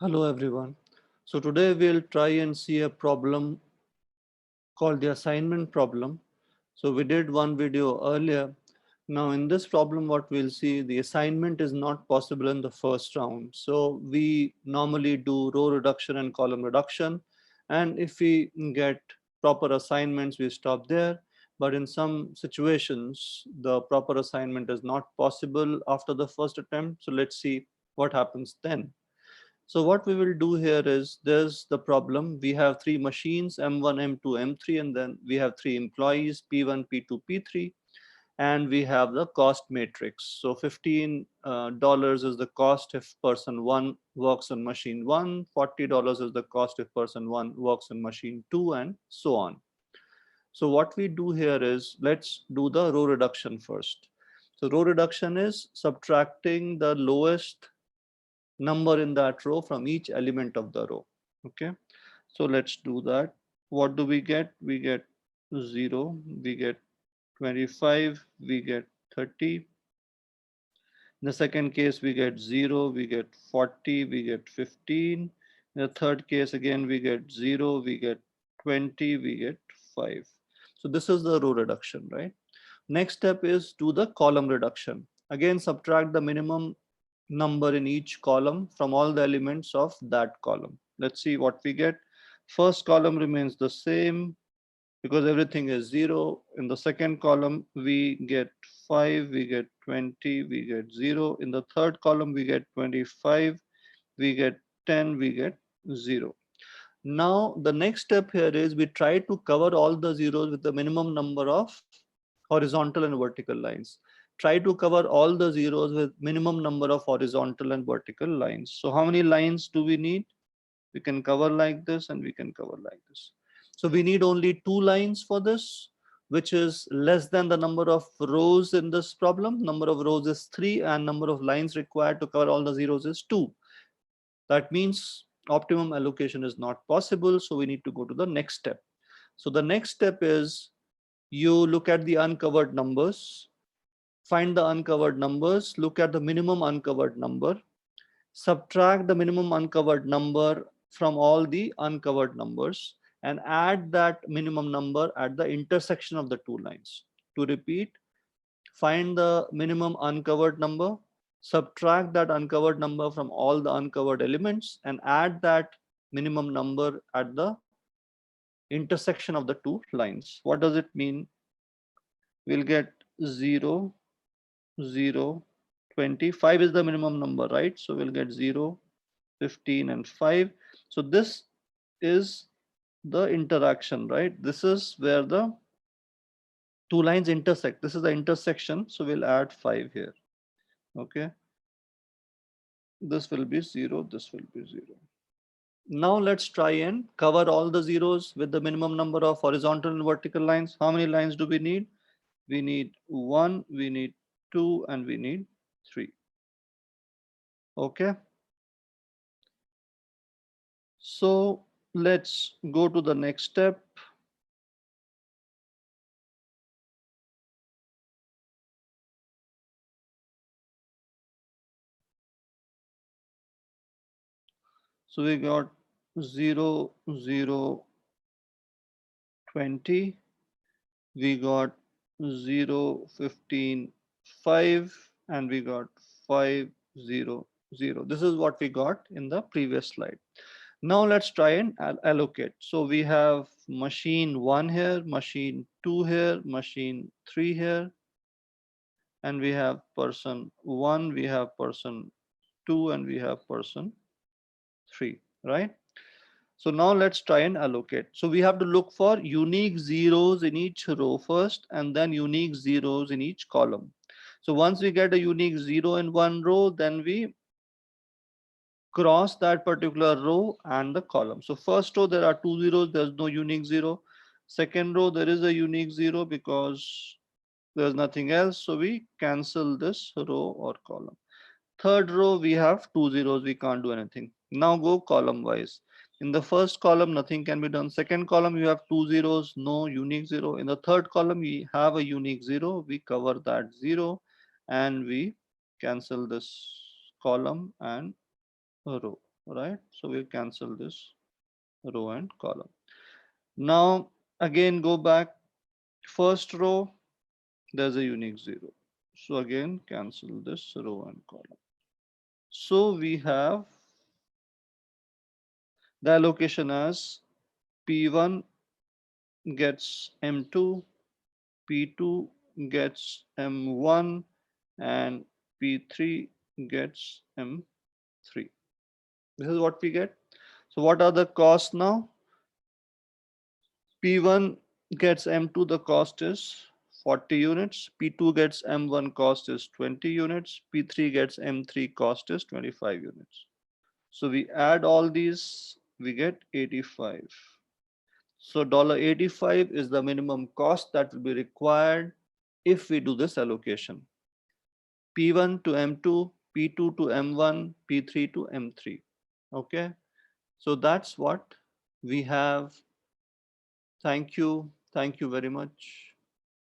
Hello everyone. So today we'll try and see a problem called the assignment problem. So we did one video earlier. Now in this problem what we'll see, the assignment is not possible in the first round. So we normally do row reduction and column reduction, and if we get proper assignments we stop there. But in some situations the proper assignment is not possible after the first attempt. So let's see what happens then. So what we will do here is, there's the problem. We have three machines, M1, M2, M3, and then we have three employees, P1, P2, P3, and we have the cost matrix. So $15 is the cost if person one works on machine one, $40 is the cost if person one works on machine two, and so on. So what we do here is, let's do the row reduction first. So row reduction is subtracting the lowest number in that row from each element of the row. Okay, so let's do that. What do we get? We get 0, we get 25, we get 30. In the second case we get 0, we get 40, we get 15. In the third case again we get 0, we get 20, we get 5. So this is the row reduction, right? Next step is do the column reduction. Again, subtract the minimum number in each column from all the elements of that column. Let's see what we get. First column remains the same because everything is 0. In the second column, we get 5, we get 20, we get 0. In the third column, we get 25, we get 10, we get 0. Now, the next step here is we try to cover all the zeros with the minimum number of horizontal and vertical lines. Try to cover all the zeros with minimum number of horizontal and vertical lines. So how many lines do we need? We can cover like this and we can cover like this. So we need only 2 lines for this, which is less than the number of rows in this problem. Number of rows is 3 and number of lines required to cover all the zeros is 2. That means optimum allocation is not possible. So we need to go to the next step. So the next step is you look at the uncovered numbers, find the uncovered numbers, look at the minimum uncovered number, subtract the minimum uncovered number from all the uncovered numbers, and add that minimum number at the intersection of the 2 lines. To repeat, find the minimum uncovered number, subtract that uncovered number from all the uncovered elements, and add that minimum number at the intersection of the 2 lines. What does it mean? We'll get 0, 0, 20. 5 is the minimum number, right? So we'll get 0, 15, and 5. So this is the interaction, right? This is where the 2 lines intersect. This is the intersection. So we'll add 5 here. Okay. This will be 0. This will be 0. Now let's try and cover all the zeros with the minimum number of horizontal and vertical lines. How many lines do we need? We need 1, we need 2, and we need 3. Okay. So let's go to the next step. So we got 0, 0, 20. We got 0, 15, 5, and we got 5, 0, 0. This is what we got in the previous slide. Now let's try and allocate. So we have machine 1 here, machine 2 here, machine 3 here, and we have person 1, we have person 2, and we have person 3, right? So now let's try and allocate. So we have to look for unique zeros in each row first, and then unique zeros in each column. So once we get a unique zero in one row, then we cross that particular row and the column. So first row, there are 2 zeros, there's no unique zero. Second row, there is a unique zero because there's nothing else. So we cancel this row or column. Third row, we have 2 zeros, we can't do anything. Now go column wise. In the first column, nothing can be done. Second column, you have 2 zeros, no unique zero. In the third column, we have a unique zero. We cover that zero and we cancel this column and row. right? So we'll cancel this row and column. Now again go back, first row there's a unique 0. So again cancel this row and column. So we have the allocation as P1 gets M2, P2 gets M1, and P3 gets M3. This is what we get. So what are the costs now? P1 gets M2, the cost is 40 units. P2 gets M1, cost is 20 units. P3 gets M3, cost is 25 units. So we add all these, we get 85. So $85 is the minimum cost that will be required if we do this allocation. P1 to M2, P2 to M1, P3 to M3. Okay. So that's what we have. Thank you. Thank you very much.